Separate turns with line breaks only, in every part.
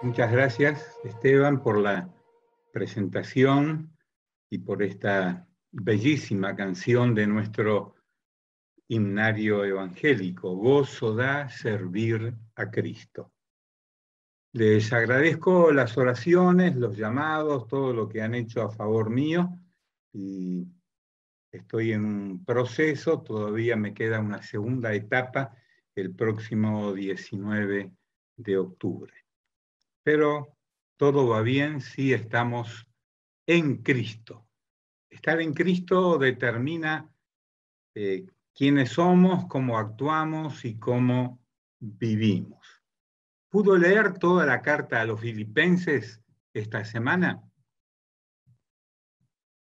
Muchas gracias, Esteban, por la presentación y por esta bellísima canción de nuestro himnario evangélico. Gozo da servir a Cristo. Les agradezco las oraciones, los llamados, todo lo que han hecho a favor mío y estoy en un proceso, todavía me queda una segunda etapa el próximo 19 de octubre. Pero todo va bien si estamos en Cristo. Estar en Cristo determina quiénes somos, cómo actuamos y cómo vivimos. ¿Pudo leer toda la carta a los filipenses esta semana?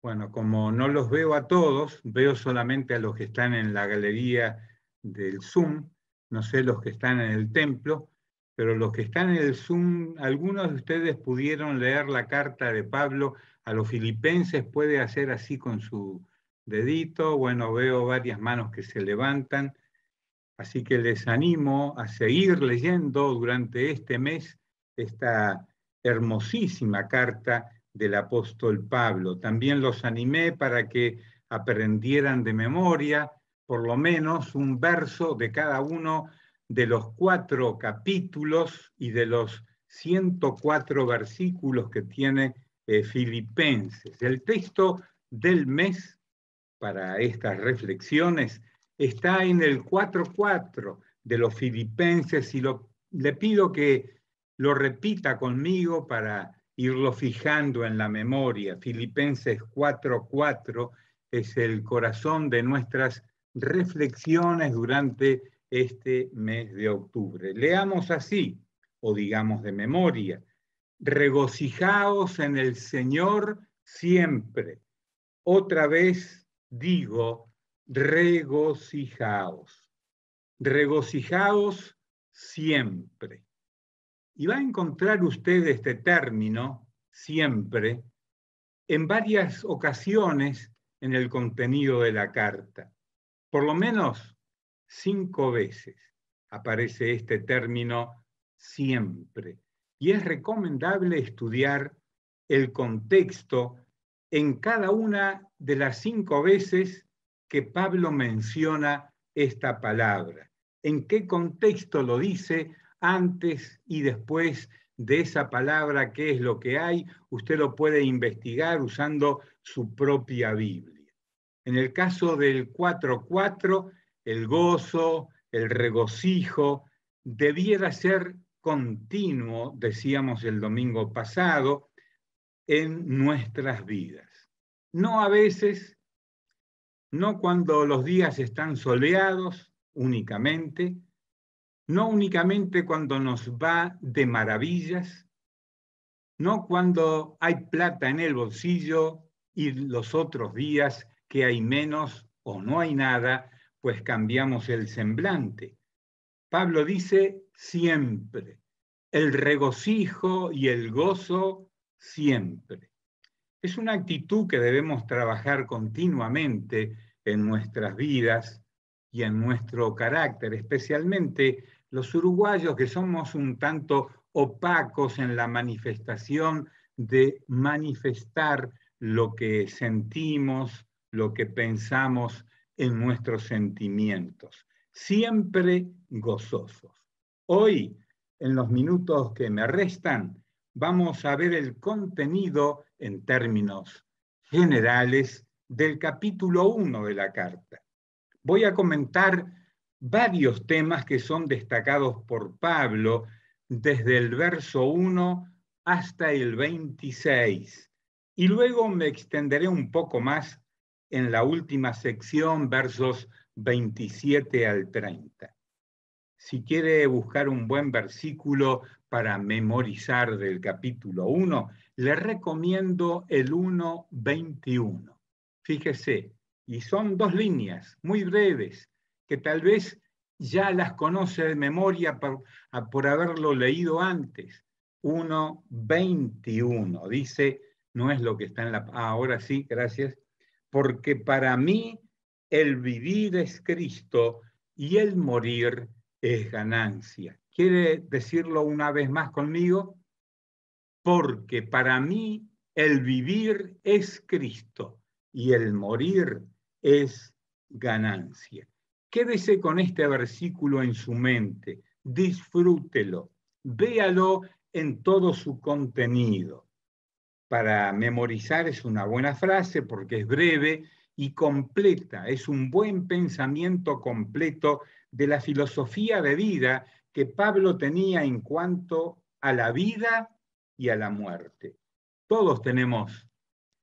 Bueno, como no los veo a todos, veo solamente a los que están en la galería del Zoom, no sé los que están en el templo, pero los que están en el Zoom, algunos de ustedes pudieron leer la carta de Pablo a los filipenses, puede hacer así con su dedito, bueno, veo varias manos que se levantan, así que les animo a seguir leyendo durante este mes esta hermosísima carta del apóstol Pablo. También los animé para que aprendieran de memoria por lo menos un verso de cada uno de los 4 capítulos y de los 104 versículos que tiene Filipenses. El texto del mes para estas reflexiones está en el 4:4 de los Filipenses y le pido que lo repita conmigo para irlo fijando en la memoria. Filipenses 4:4 es el corazón de nuestras reflexiones durante este mes de octubre. Leamos así, o digamos de memoria: regocijaos en el Señor siempre. Otra vez digo, regocijaos. Regocijaos siempre. Y va a encontrar usted este término, siempre, en varias ocasiones en el contenido de la carta. Por lo menos 5 veces aparece este término siempre. Y es recomendable estudiar el contexto en cada una de las 5 veces que Pablo menciona esta palabra. ¿En qué contexto lo dice? Antes y después de esa palabra, ¿qué es lo que hay? Usted lo puede investigar usando su propia Biblia. En el caso del 4:4, el gozo, el regocijo, debiera ser continuo, decíamos el domingo pasado, en nuestras vidas. No a veces, no cuando los días están soleados únicamente, no únicamente cuando nos va de maravillas, no cuando hay plata en el bolsillo y los otros días que hay menos o no hay nada, pues cambiamos el semblante. Pablo dice siempre, el regocijo y el gozo siempre. Es una actitud que debemos trabajar continuamente en nuestras vidas y en nuestro carácter, especialmente los uruguayos que somos un tanto opacos en la manifestación de manifestar lo que sentimos, lo que pensamos en nuestros sentimientos, siempre gozosos. Hoy, en los minutos que me restan, vamos a ver el contenido en términos generales del capítulo 1 de la carta. Voy a comentar varios temas que son destacados por Pablo desde el verso 1 hasta el 26. Y luego me extenderé un poco más en la última sección, versos 27 al 30. Si quiere buscar un buen versículo para memorizar del capítulo 1, le recomiendo el 1:21. Fíjese, y son 2 líneas muy breves, que tal vez ya las conoce de memoria por haberlo leído antes. 1:21, dice, no es lo que está en la... ahora sí, gracias. Porque para mí el vivir es Cristo y el morir es ganancia. ¿Quiere decirlo una vez más conmigo? porque para mí el vivir es Cristo y el morir es ganancia. Quédese con este versículo en su mente, disfrútelo, véalo en todo su contenido. Para memorizar es una buena frase porque es breve y completa, es un buen pensamiento completo de la filosofía de vida que Pablo tenía en cuanto a la vida y a la muerte. Todos tenemos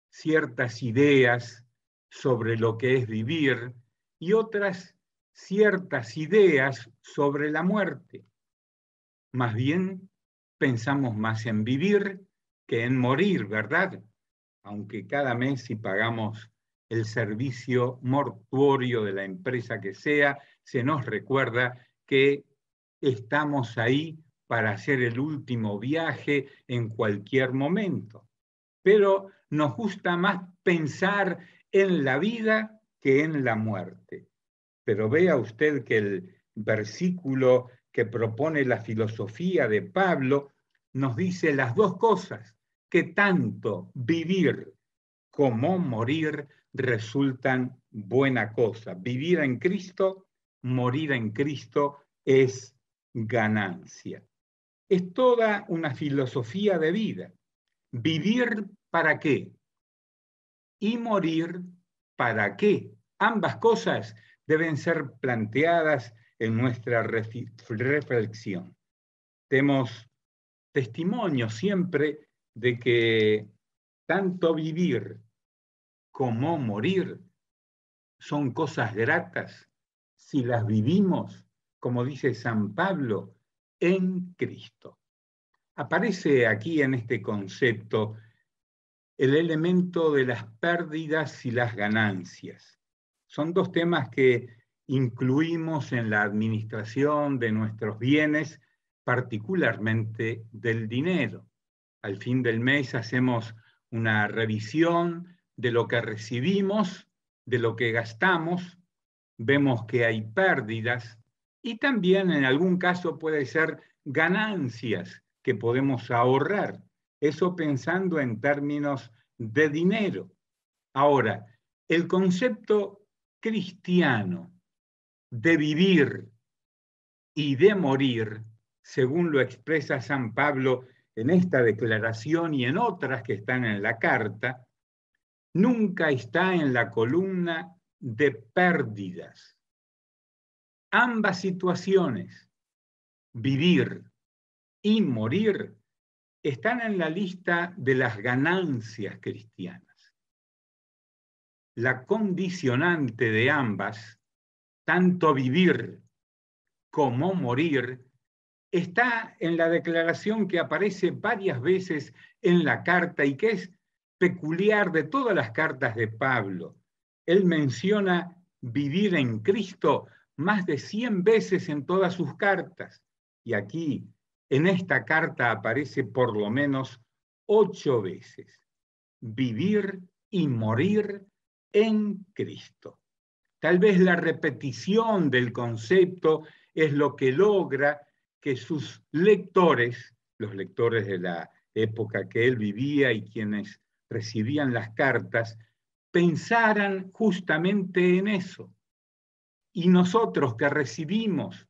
ciertas ideas sobre lo que es vivir y otras ciertas ideas sobre la muerte. Más bien, pensamos más en vivir que en morir, ¿verdad? Aunque cada mes si pagamos el servicio mortuorio de la empresa que sea, se nos recuerda que estamos ahí para hacer el último viaje en cualquier momento. Pero nos gusta más pensar en la vida que en la muerte. Pero vea usted que el versículo que propone la filosofía de Pablo nos dice las dos cosas, que tanto vivir como morir resultan buena cosa. Vivir en Cristo, morir en Cristo es ganancia. Es toda una filosofía de vida. Vivir ¿para qué? Y morir ¿para qué? Ambas cosas deben ser planteadas en nuestra reflexión. Demos testimonio siempre de que tanto vivir como morir son cosas gratas si las vivimos, como dice San Pablo, en Cristo. Aparece aquí en este concepto el elemento de las pérdidas y las ganancias. Son dos temas que incluimos en la administración de nuestros bienes, particularmente del dinero. Al fin del mes hacemos una revisión de lo que recibimos, de lo que gastamos, vemos que hay pérdidas y también en algún caso puede ser ganancias que podemos ahorrar. Eso pensando en términos de dinero. Ahora, el concepto cristiano de vivir y de morir, según lo expresa San Pablo en esta declaración y en otras que están en la carta, nunca está en la columna de pérdidas. Ambas situaciones, vivir y morir, están en la lista de las ganancias cristianas. La condicionante de ambas, tanto vivir como morir, está en la declaración que aparece varias veces en la carta y que es peculiar de todas las cartas de Pablo. Él menciona vivir en Cristo más de 100 veces en todas sus cartas. Y aquí, en esta carta, aparece por lo menos 8 veces. Vivir y morir en Cristo. Tal vez la repetición del concepto es lo que logra que sus lectores, los lectores de la época que él vivía y quienes recibían las cartas, pensaran justamente en eso. Y nosotros que recibimos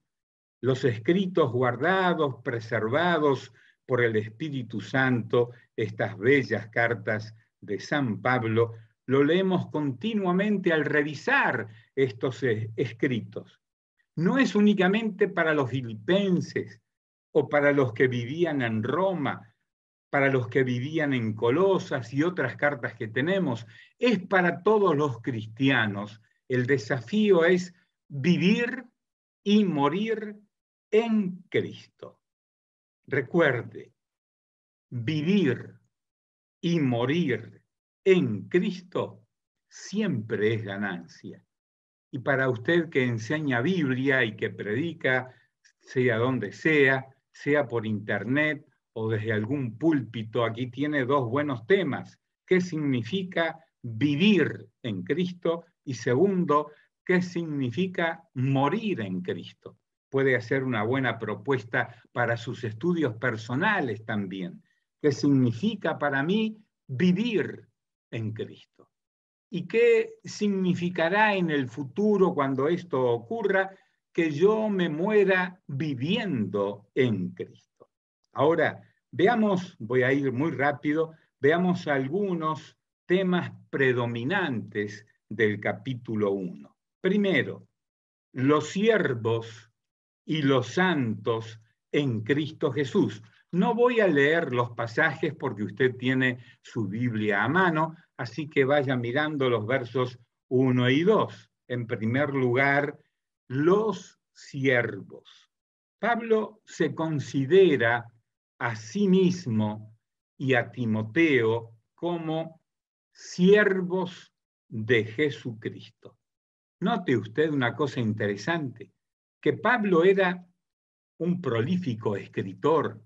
los escritos guardados, preservados por el Espíritu Santo, estas bellas cartas de San Pablo, lo leemos continuamente al revisar estos escritos. No es únicamente para los filipenses o para los que vivían en Roma, para los que vivían en Colosas y otras cartas que tenemos, es para todos los cristianos. El desafío es vivir y morir en Cristo. Recuerde, vivir y morir en Cristo siempre es ganancia. Y para usted que enseña Biblia y que predica, sea donde sea por internet o desde algún púlpito, aquí tiene dos buenos temas. ¿Qué significa vivir en Cristo? Y segundo, ¿qué significa morir en Cristo? Puede hacer una buena propuesta para sus estudios personales también. qué significa para mí vivir en Cristo. ¿Y qué significará en el futuro cuando esto ocurra? Que yo me muera viviendo en Cristo. Ahora, veamos, voy a ir muy rápido, veamos algunos temas predominantes del capítulo 1. Primero, los siervos y los santos en Cristo Jesús. No voy a leer los pasajes porque usted tiene su Biblia a mano, así que vaya mirando los versos 1 y 2. En primer lugar, los siervos. Pablo se considera a sí mismo y a Timoteo como siervos de Jesucristo. Note usted una cosa interesante, que Pablo era un prolífico escritor,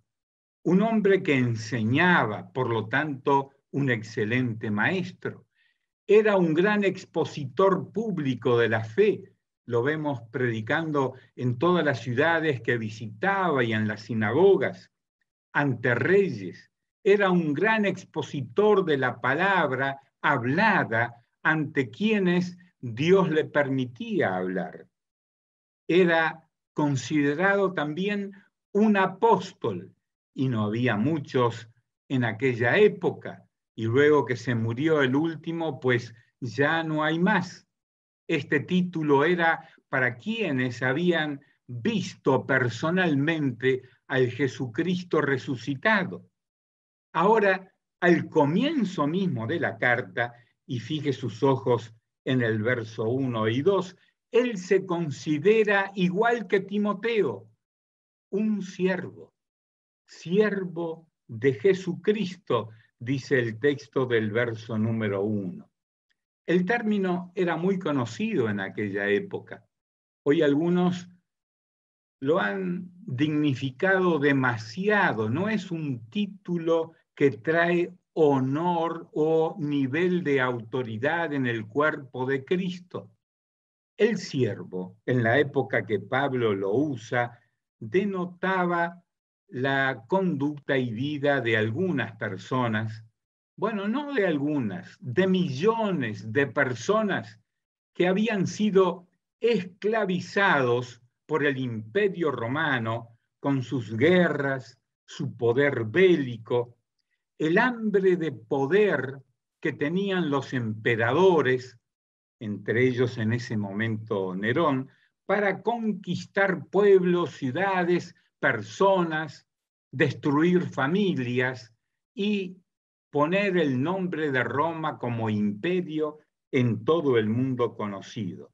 un hombre que enseñaba, por lo tanto, un excelente maestro. Era un gran expositor público de la fe. Lo vemos predicando en todas las ciudades que visitaba y en las sinagogas, ante reyes. Era un gran expositor de la palabra hablada ante quienes Dios le permitía hablar. Era considerado también un apóstol, y no había muchos en aquella época, y luego que se murió el último, pues ya no hay más. Este título era para quienes habían visto personalmente al Jesucristo resucitado. Ahora, al comienzo mismo de la carta, y fije sus ojos en el verso 1 y 2, él se considera igual que Timoteo, un siervo, siervo de Jesucristo, dice el texto del verso número 1. El término era muy conocido en aquella época. Hoy algunos lo han dignificado demasiado, no es un título que trae honor o nivel de autoridad en el cuerpo de Cristo. El siervo, en la época que Pablo lo usa, denotaba la conducta y vida de algunas personas, bueno, no de algunas, de millones de personas que habían sido esclavizados por el Imperio Romano con sus guerras, su poder bélico, el hambre de poder que tenían los emperadores, entre ellos en ese momento Nerón, para conquistar pueblos, ciudades, personas, destruir familias y poner el nombre de Roma como imperio en todo el mundo conocido.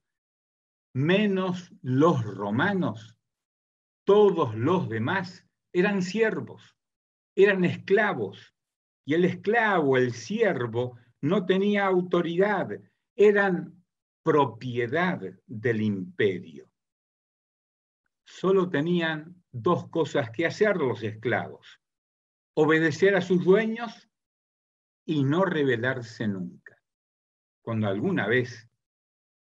Menos los romanos, todos los demás eran siervos, eran esclavos, y el esclavo, el siervo, no tenía autoridad, eran propiedad del imperio. Solo tenían dos cosas que hacer los esclavos: obedecer a sus dueños y no rebelarse nunca. Cuando alguna vez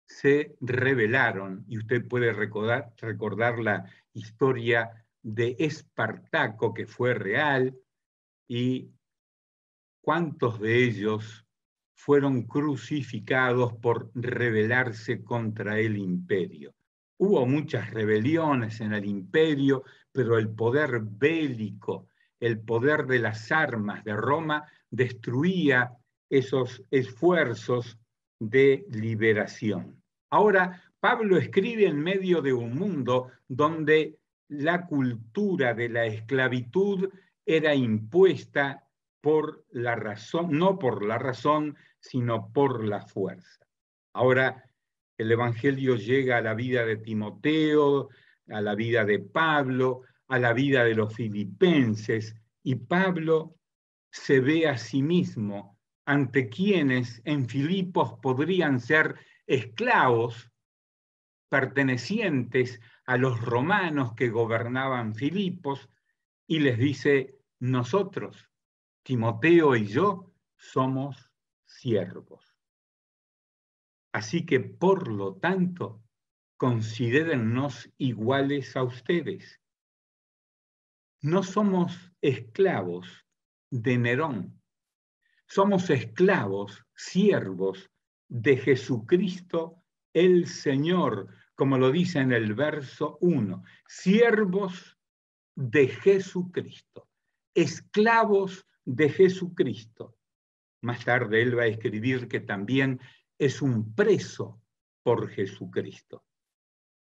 se rebelaron, y usted puede recordar la historia de Espartaco, que fue real, y cuántos de ellos fueron crucificados por rebelarse contra el imperio. Hubo muchas rebeliones en el imperio, pero el poder bélico, el poder de las armas de Roma destruía esos esfuerzos de liberación. Ahora, Pablo escribe en medio de un mundo donde la cultura de la esclavitud era impuesta por la razón, no por la razón, sino por la fuerza. Ahora, el Evangelio llega a la vida de Timoteo, a la vida de Pablo, a la vida de los filipenses, y Pablo se ve a sí mismo ante quienes en Filipos podrían ser esclavos pertenecientes a los romanos que gobernaban Filipos, y les dice: nosotros, Timoteo y yo, somos siervos. Así que, por lo tanto, considérennos iguales a ustedes. No somos esclavos de Nerón. Somos esclavos, siervos de Jesucristo el Señor, como lo dice en el verso 1. Siervos de Jesucristo, esclavos de Jesucristo. Más tarde él va a escribir que también es un preso por Jesucristo.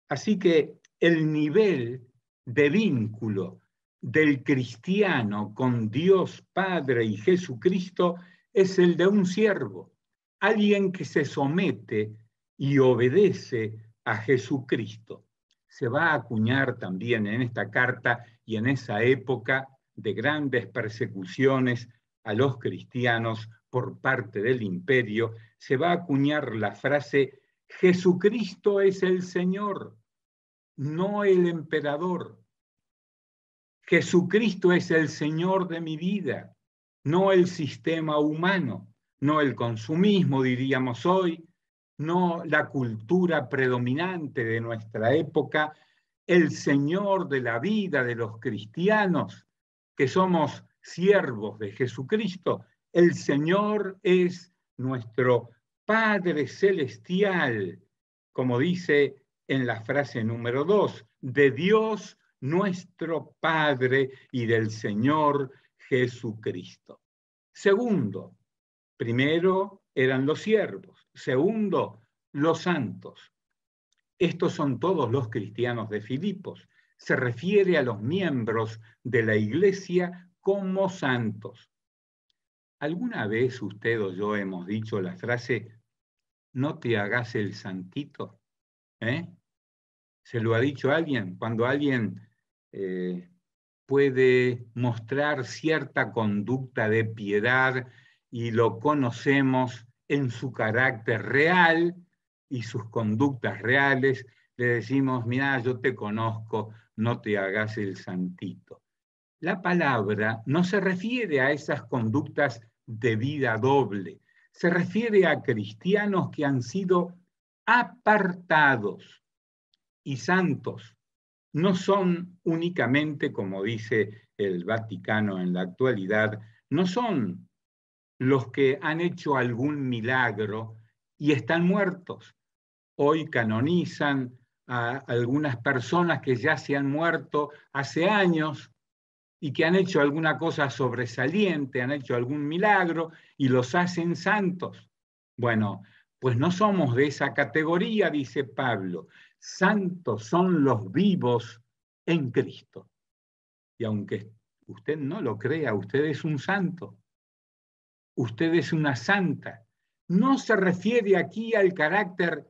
Así que el nivel de vínculo del cristiano con Dios Padre y Jesucristo es el de un siervo, alguien que se somete y obedece a Jesucristo. Se va a acuñar también en esta carta y en esa época de grandes persecuciones a los cristianos por parte del imperio, se va a acuñar la frase: Jesucristo es el Señor, no el emperador. Jesucristo es el Señor de mi vida, no el sistema humano, no el consumismo, diríamos hoy, no la cultura predominante de nuestra época. El Señor de la vida de los cristianos, que somos siervos de Jesucristo, el Señor es nuestro Padre Celestial, como dice en la frase número 2, de Dios nuestro Padre y del Señor Jesucristo. Segundo, primero eran los siervos. Segundo, los santos. Estos son todos los cristianos de Filipos. Se refiere a los miembros de la iglesia como santos. ¿Alguna vez usted o yo hemos dicho la frase, no te hagas el santito? ¿Se lo ha dicho alguien? Cuando alguien puede mostrar cierta conducta de piedad y lo conocemos en su carácter real y sus conductas reales, le decimos, mira, yo te conozco, no te hagas el santito. La palabra no se refiere a esas conductas de vida doble, se refiere a cristianos que han sido apartados. Y santos no son únicamente, como dice el Vaticano en la actualidad, no son los que han hecho algún milagro y están muertos. Hoy canonizan a algunas personas que ya se han muerto hace años y que han hecho alguna cosa sobresaliente, han hecho algún milagro y los hacen santos. Bueno, pues no somos de esa categoría, dice Pablo. Santos son los vivos en Cristo. Y aunque usted no lo crea, usted es un santo. Usted es una santa. No se refiere aquí al carácter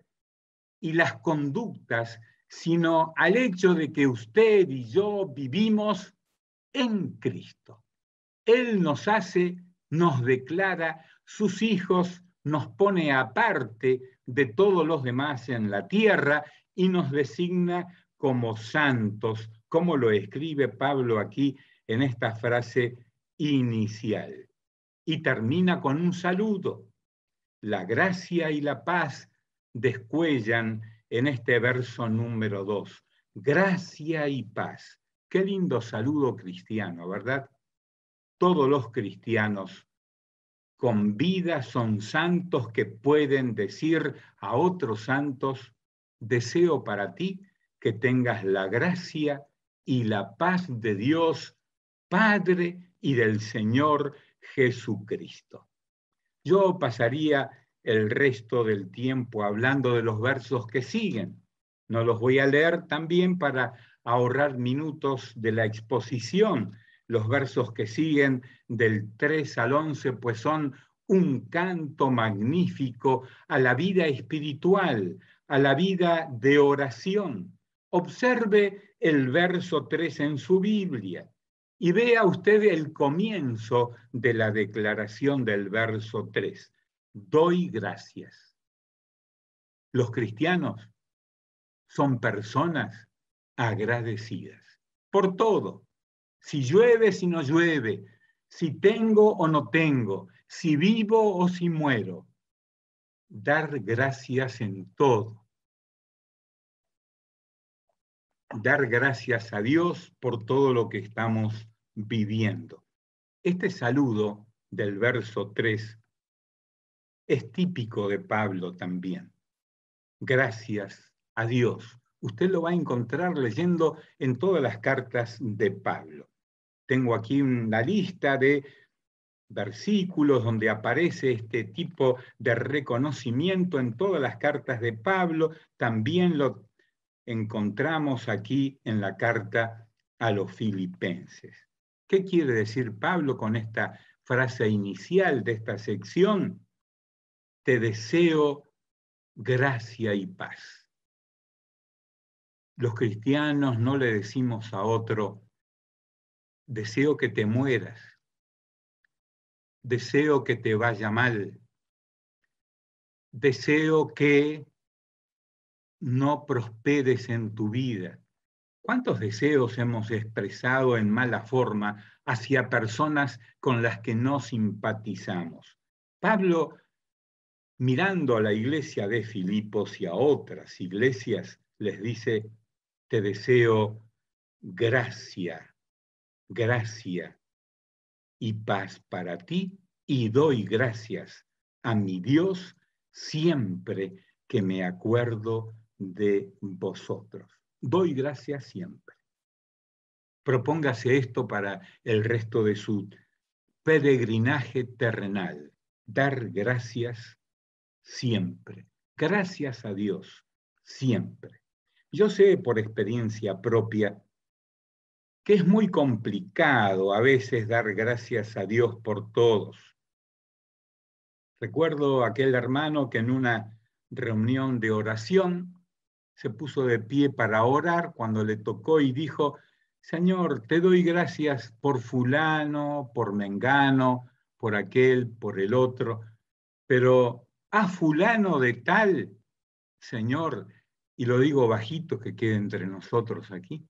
y las conductas, sino al hecho de que usted y yo vivimos en Cristo. Él nos hace, nos declara sus hijos, nos pone aparte de todos los demás en la tierra y nos designa como santos, como lo escribe Pablo aquí en esta frase inicial. Y termina con un saludo. La gracia y la paz descuellan en este verso número 2. Gracia y paz. Qué lindo saludo cristiano, ¿verdad? Todos los cristianos con vida son santos que pueden decir a otros santos, deseo para ti que tengas la gracia y la paz de Dios, Padre y del Señor Jesucristo. Yo pasaría el resto del tiempo hablando de los versos que siguen. No los voy a leer también para ahorrar minutos de la exposición. Los versos que siguen del 3 al 11 pues son un canto magnífico a la vida espiritual, a la vida de oración. Observe el verso 3 en su Biblia y vea usted el comienzo de la declaración del verso 3. Doy gracias. Los cristianos son personas agradecidas por todo. Si llueve, si no llueve, si tengo o no tengo, si vivo o si muero. Dar gracias en todo. Dar gracias a Dios por todo lo que estamos viviendo. Este saludo del verso 3 es típico de Pablo también. Gracias a Dios. Usted lo va a encontrar leyendo en todas las cartas de Pablo. Tengo aquí una lista de versículos donde aparece este tipo de reconocimiento en todas las cartas de Pablo. También lo encontramos aquí en la carta a los filipenses. ¿Qué quiere decir Pablo con esta frase inicial de esta sección? Te deseo gracia y paz. Los cristianos no le decimos a otro, deseo que te mueras, deseo que te vaya mal, deseo que no prosperes en tu vida. ¿Cuántos deseos hemos expresado en mala forma hacia personas con las que no simpatizamos? Pablo, mirando a la iglesia de Filipos y a otras iglesias, les dice, te deseo gracia, gracia y paz para ti, y doy gracias a mi Dios siempre que me acuerdo de vosotros. Doy gracias siempre. Propóngase esto para el resto de su peregrinaje terrenal. Dar gracias siempre. Gracias a Dios siempre. Yo sé por experiencia propia que es muy complicado a veces dar gracias a Dios por todos. Recuerdo aquel hermano que en una reunión de oración se puso de pie para orar cuando le tocó y dijo, Señor, te doy gracias por fulano, por mengano, por aquel, por el otro, pero a fulano de tal, Señor, y lo digo bajito que quede entre nosotros aquí,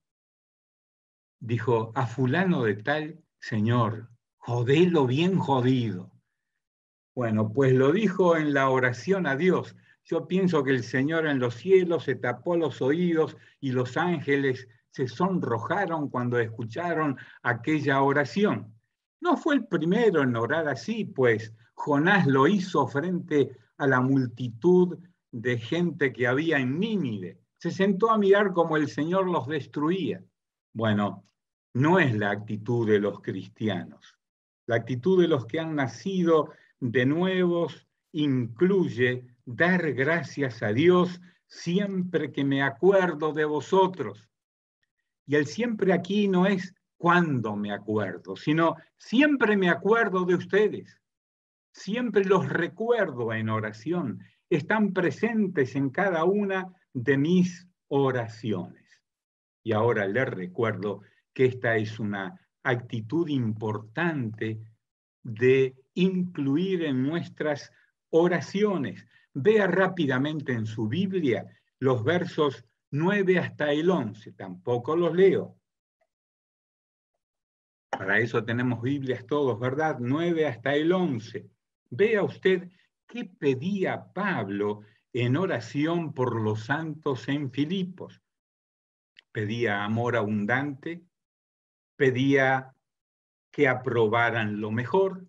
dijo, a fulano de tal, Señor, jodelo bien jodido. Bueno, pues lo dijo en la oración a Dios. Yo pienso que el Señor en los cielos se tapó los oídos y los ángeles se sonrojaron cuando escucharon aquella oración. No fue el primero en orar así, pues Jonás lo hizo frente a la multitud de gente que había en Nínive. Se sentó a mirar cómo el Señor los destruía. Bueno, no es la actitud de los cristianos. La actitud de los que han nacido de nuevos incluye dar gracias a Dios siempre que me acuerdo de vosotros. Y el siempre aquí no es cuando me acuerdo, sino siempre me acuerdo de ustedes. Siempre los recuerdo en oración. Están presentes en cada una de mis oraciones. Y ahora les recuerdo que esta es una actitud importante de incluir en nuestras oraciones. Vea rápidamente en su Biblia los versos 9 hasta el 11. Tampoco los leo. Para eso tenemos Biblias todos, ¿verdad? 9 hasta el 11. Vea usted qué pedía Pablo en oración por los santos en Filipos. Pedía amor abundante, pedía que aprobaran lo mejor,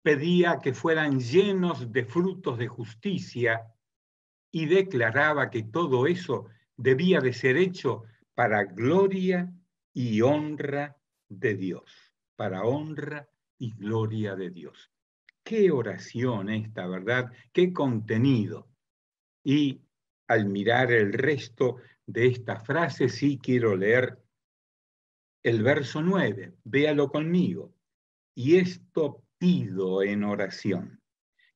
pedía que fueran llenos de frutos de justicia y declaraba que todo eso debía de ser hecho para gloria y honra de Dios, para honra y gloria de Dios. Qué oración esta, ¿verdad? Qué contenido. Y al mirar el resto de esta frase, sí quiero leer el verso 9, véalo conmigo. Y esto pido en oración,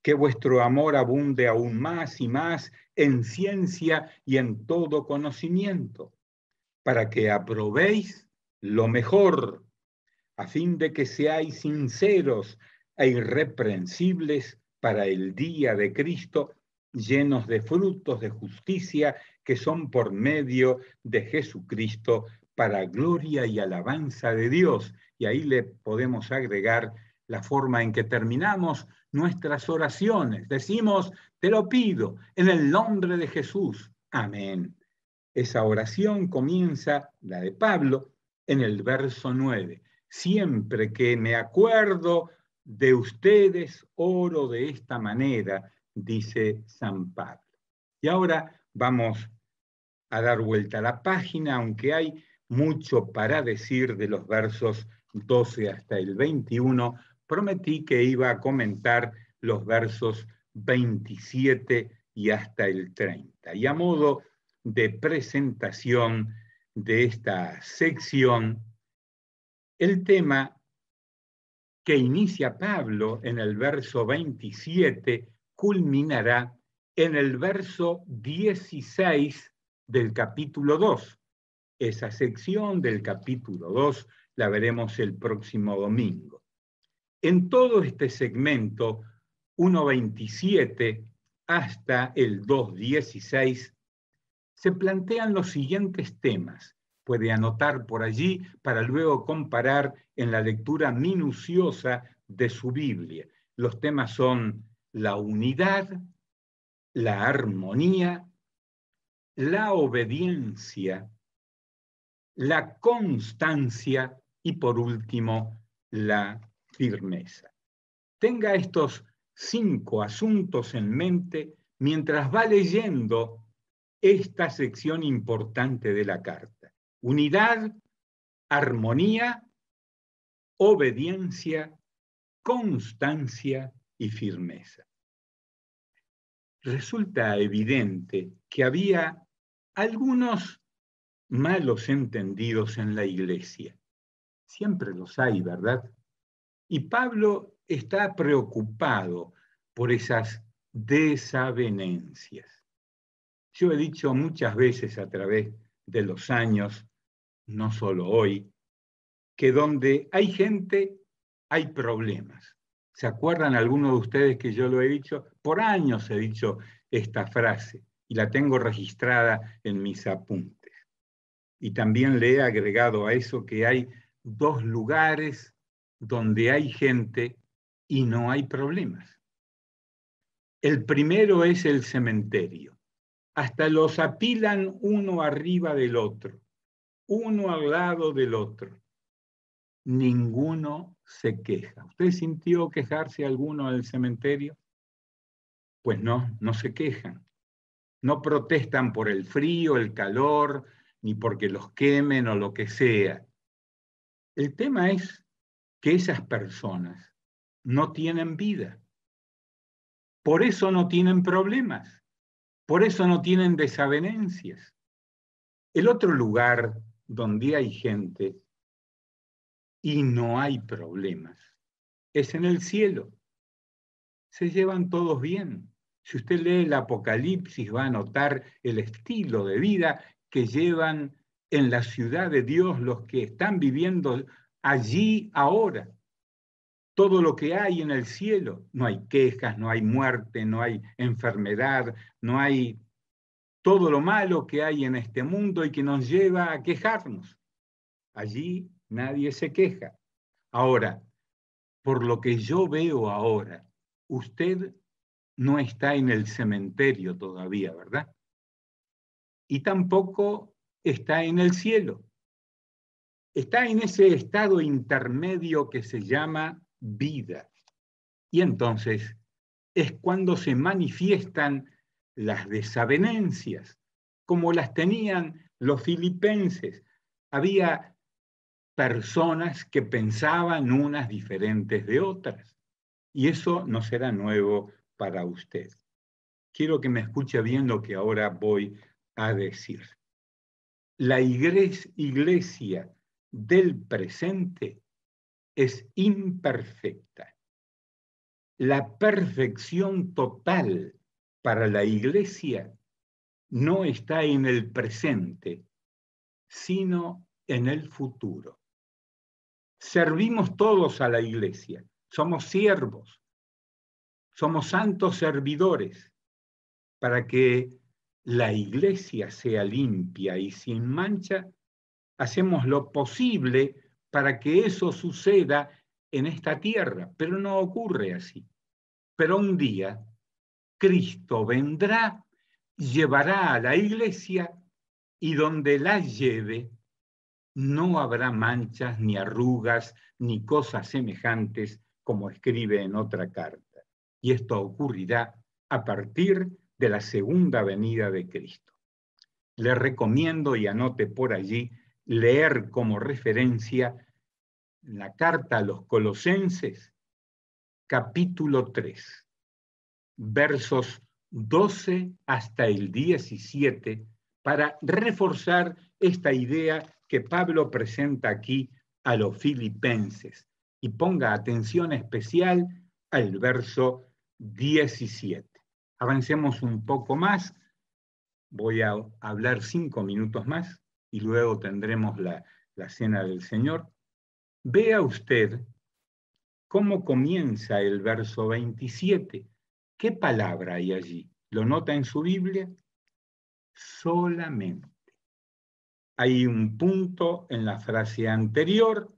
que vuestro amor abunde aún más y más en ciencia y en todo conocimiento, para que aprobéis lo mejor, a fin de que seáis sinceros e irreprensibles para el día de Cristo, llenos de frutos de justicia que son por medio de Jesucristo para gloria y alabanza de Dios. Y ahí le podemos agregar la forma en que terminamos nuestras oraciones. Decimos, te lo pido, en el nombre de Jesús. Amén. Esa oración comienza, la de Pablo, en el verso 9. Siempre que me acuerdo de ustedes, oro de esta manera, dice San Pablo. Y ahora vamos a dar vuelta a la página, aunque hay mucho para decir de los versos 12 hasta el 21, prometí que iba a comentar los versos 27 y hasta el 30. Y a modo de presentación de esta sección, el tema que inicia Pablo en el verso 27 culminará en el verso 16 del capítulo 2. Esa sección del capítulo 2 la veremos el próximo domingo. En todo este segmento, 1.27 hasta el 2.16, se plantean los siguientes temas. Puede anotar por allí para luego comparar en la lectura minuciosa de su Biblia. Los temas son la unidad, la armonía, la obediencia, la constancia y por último la firmeza. Tenga estos 5 asuntos en mente mientras va leyendo esta sección importante de la carta. Unidad, armonía, obediencia, constancia y firmeza. Resulta evidente que había algunos malos entendidos en la iglesia. Siempre los hay, ¿verdad? Y Pablo está preocupado por esas desavenencias. Yo he dicho muchas veces a través de los años, no solo hoy, que donde hay gente, hay problemas. ¿Se acuerdan algunos de ustedes que yo lo he dicho? Por años he dicho esta frase y la tengo registrada en mis apuntes. Y también le he agregado a eso que hay 2 lugares donde hay gente y no hay problemas. El primero es el cementerio. Hasta los apilan uno arriba del otro, uno al lado del otro. Ninguno se queja. ¿Usted sintió quejarse alguno del cementerio? Pues no, no se quejan. No protestan por el frío, el calor, ni porque los quemen o lo que sea. El tema es que esas personas no tienen vida. Por eso no tienen problemas. Por eso no tienen desavenencias. El otro lugar donde hay gente y no hay problemas es en el cielo. Se llevan todos bien. Si usted lee el Apocalipsis va a notar el estilo de vida que llevan en la ciudad de Dios los que están viviendo allí ahora. Todo lo que hay en el cielo, no hay quejas, no hay muerte, no hay enfermedad, no hay todo lo malo que hay en este mundo y que nos lleva a quejarnos. Allí nadie se queja. Ahora, por lo que yo veo ahora, usted no está en el cementerio todavía, ¿verdad? Y tampoco está en el cielo. Está en ese estado intermedio que se llama vida. Y entonces es cuando se manifiestan las desavenencias, como las tenían los filipenses. Había personas que pensaban unas diferentes de otras, y eso no será nuevo para usted. Quiero que me escuche bien lo que ahora voy a decir. La iglesia del presente es imperfecta. La perfección total para la iglesia no está en el presente, sino en el futuro. Servimos todos a la iglesia, somos siervos, somos santos servidores para que la iglesia sea limpia y sin mancha. Hacemos lo posible para que eso suceda en esta tierra, pero no ocurre así. Pero un día Cristo vendrá, llevará a la iglesia y donde la lleve no habrá manchas, ni arrugas, ni cosas semejantes, como escribe en otra carta. Y esto ocurrirá a partir de la segunda venida de Cristo. Le recomiendo, y anote por allí, leer como referencia la carta a los Colosenses, capítulo 3, versos 12 hasta el 17, para reforzar esta idea que Pablo presenta aquí a los filipenses. Y ponga atención especial al verso 17. Avancemos un poco más. Voy a hablar 5 minutos más y luego tendremos la cena del Señor. Vea usted cómo comienza el verso 27. ¿Qué palabra hay allí? ¿Lo nota en su Biblia? Solamente. Hay un punto en la frase anterior,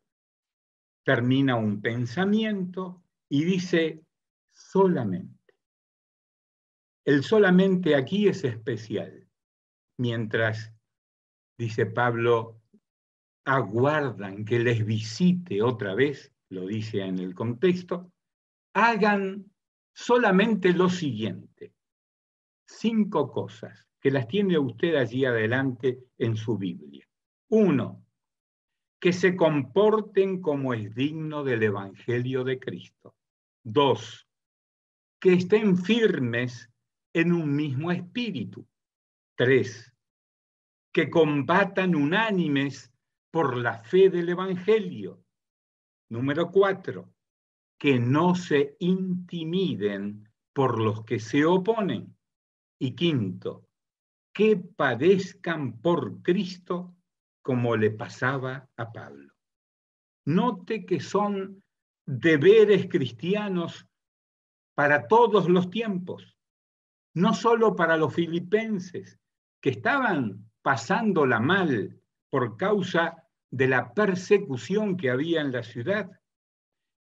termina un pensamiento y dice solamente. El solamente aquí es especial. Mientras, dice Pablo, aguardan que les visite otra vez, lo dice en el contexto, hagan solamente lo siguiente. 5 cosas que las tiene usted allí adelante en su Biblia. 1, que se comporten como es digno del Evangelio de Cristo. 2, que estén firmes en un mismo espíritu. 3, que combatan unánimes por la fe del Evangelio. Número 4, que no se intimiden por los que se oponen. Y 5, que padezcan por Cristo como le pasaba a Pablo. Note que son deberes cristianos para todos los tiempos, no solo para los filipenses, que estaban pasándola mal por causa de la persecución que había en la ciudad.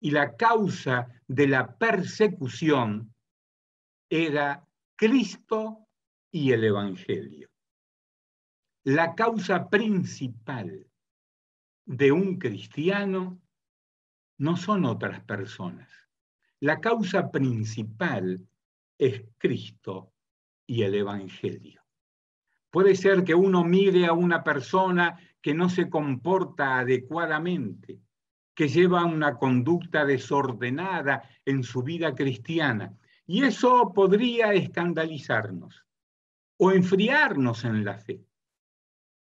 Y la causa de la persecución era Cristo y el Evangelio. La causa principal de un cristiano no son otras personas. La causa principal es Cristo y el Evangelio. Puede ser que uno mire a una persona que no se comporta adecuadamente, que lleva una conducta desordenada en su vida cristiana, y eso podría escandalizarnos o enfriarnos en la fe.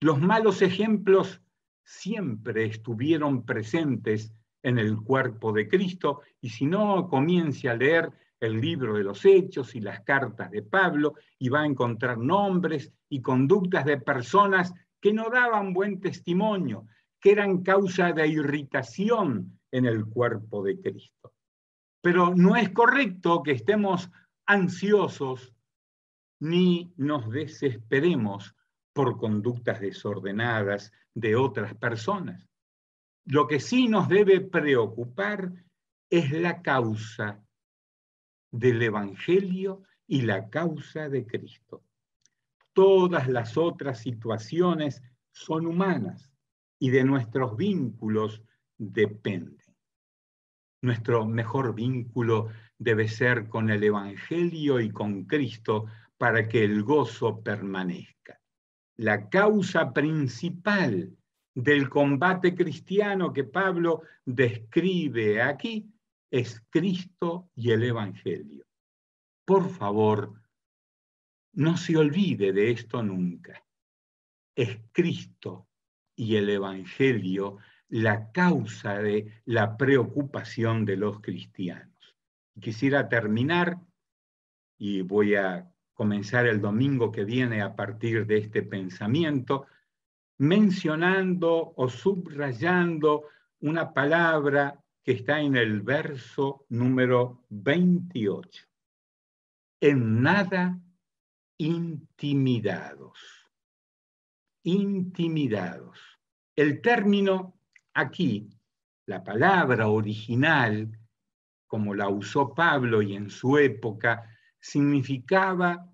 Los malos ejemplos siempre estuvieron presentes en el cuerpo de Cristo, y si no, comience a leer el libro de los Hechos y las cartas de Pablo, y va a encontrar nombres y conductas de personas que no daban buen testimonio, que eran causa de irritación en el cuerpo de Cristo. Pero no es correcto que estemos ansiosos ni nos desesperemos por conductas desordenadas de otras personas. Lo que sí nos debe preocupar es la causa del Evangelio y la causa de Cristo. Todas las otras situaciones son humanas y de nuestros vínculos dependen. Nuestro mejor vínculo debe ser con el Evangelio y con Cristo para que el gozo permanezca. La causa principal del combate cristiano que Pablo describe aquí es Cristo y el Evangelio. Por favor, no se olvide de esto nunca. Es Cristo y el Evangelio la causa de la preocupación de los cristianos. Quisiera terminar, y voy a comenzar el domingo que viene a partir de este pensamiento, mencionando o subrayando una palabra que está en el verso número 28. En nada intimidados. Intimidados. El término aquí, la palabra original, como la usó Pablo y en su época, significaba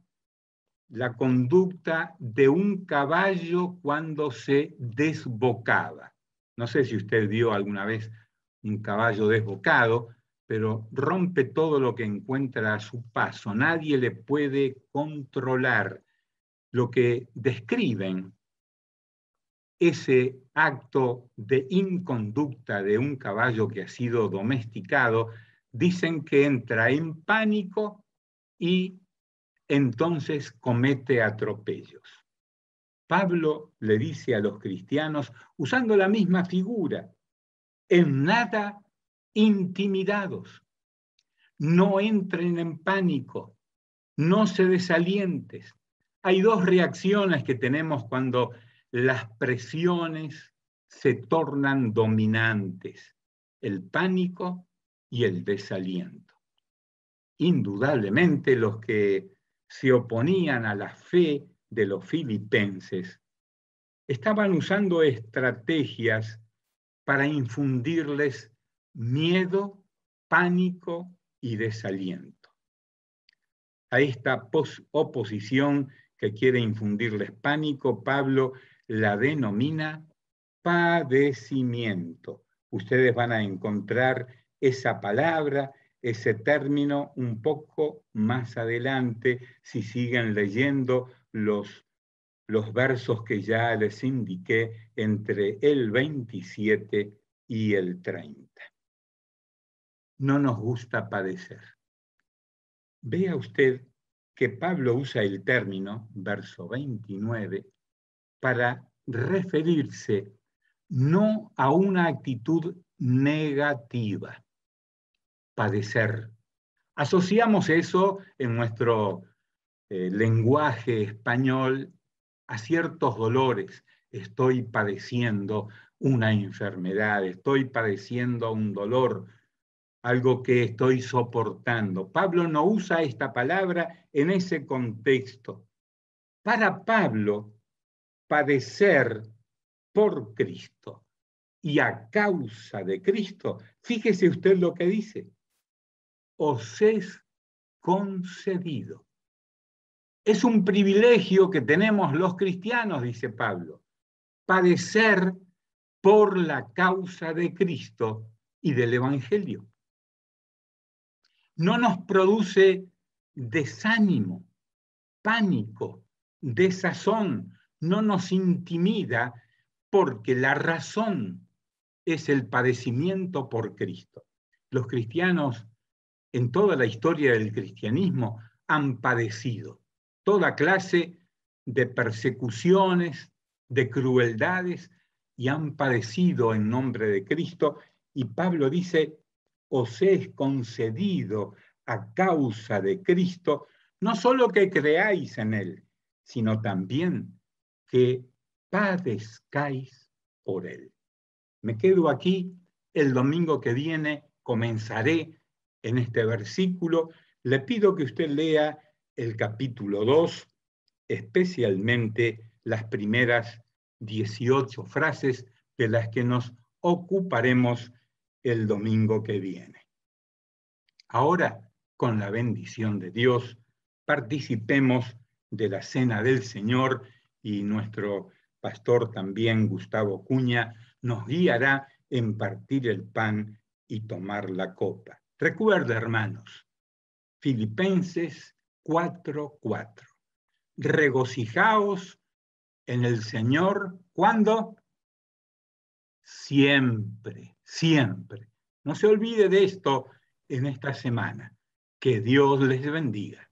la conducta de un caballo cuando se desbocaba. No sé si usted vio alguna vez un caballo desbocado, pero rompe todo lo que encuentra a su paso. Nadie le puede controlar. Lo que describen ese acto de inconducta de un caballo que ha sido domesticado, dicen que entra en pánico y entonces comete atropellos. Pablo le dice a los cristianos, usando la misma figura, en nada intimidados, no entren en pánico, no se desalienten. Hay dos reacciones que tenemos cuando las presiones se tornan dominantes, el pánico y el desaliento. Indudablemente los que se oponían a la fe de los filipenses estaban usando estrategias para infundirles miedo, pánico y desaliento. A esta oposición que quiere infundirles pánico, Pablo la denomina padecimiento. Ustedes van a encontrar esa palabra, ese término un poco más adelante si siguen leyendo los versos que ya les indiqué entre el 27 y el 30. No nos gusta padecer. Vea usted que Pablo usa el término, verso 29, para referirse no a una actitud negativa, padecer. Asociamos eso en nuestro lenguaje español a ciertos dolores. Estoy padeciendo una enfermedad, estoy padeciendo un dolor, algo que estoy soportando. Pablo no usa esta palabra en ese contexto. Para Pablo, padecer por Cristo y a causa de Cristo, fíjese usted lo que dice, os es concedido. Es un privilegio que tenemos los cristianos, dice Pablo, padecer por la causa de Cristo y del Evangelio. No nos produce desánimo, pánico, desazón, no nos intimida porque la razón es el padecimiento por Cristo. Los cristianos en toda la historia del cristianismo han padecido toda clase de persecuciones, de crueldades y han padecido en nombre de Cristo. Y Pablo dice, os es concedido a causa de Cristo, no solo que creáis en Él, sino también que padezcáis por Él. Me quedo aquí, el domingo que viene comenzaré en este versículo. Le pido que usted lea el capítulo 2, especialmente las primeras 18 frases de las que nos ocuparemos el domingo que viene. Ahora, con la bendición de Dios, participemos de la cena del Señor y nuestro pastor también, Gustavo Cuña, nos guiará en partir el pan y tomar la copa. Recuerda, hermanos, Filipenses 4:4. Regocijaos en el Señor, ¿cuándo? Siempre, siempre. No se olvide de esto en esta semana. Que Dios les bendiga.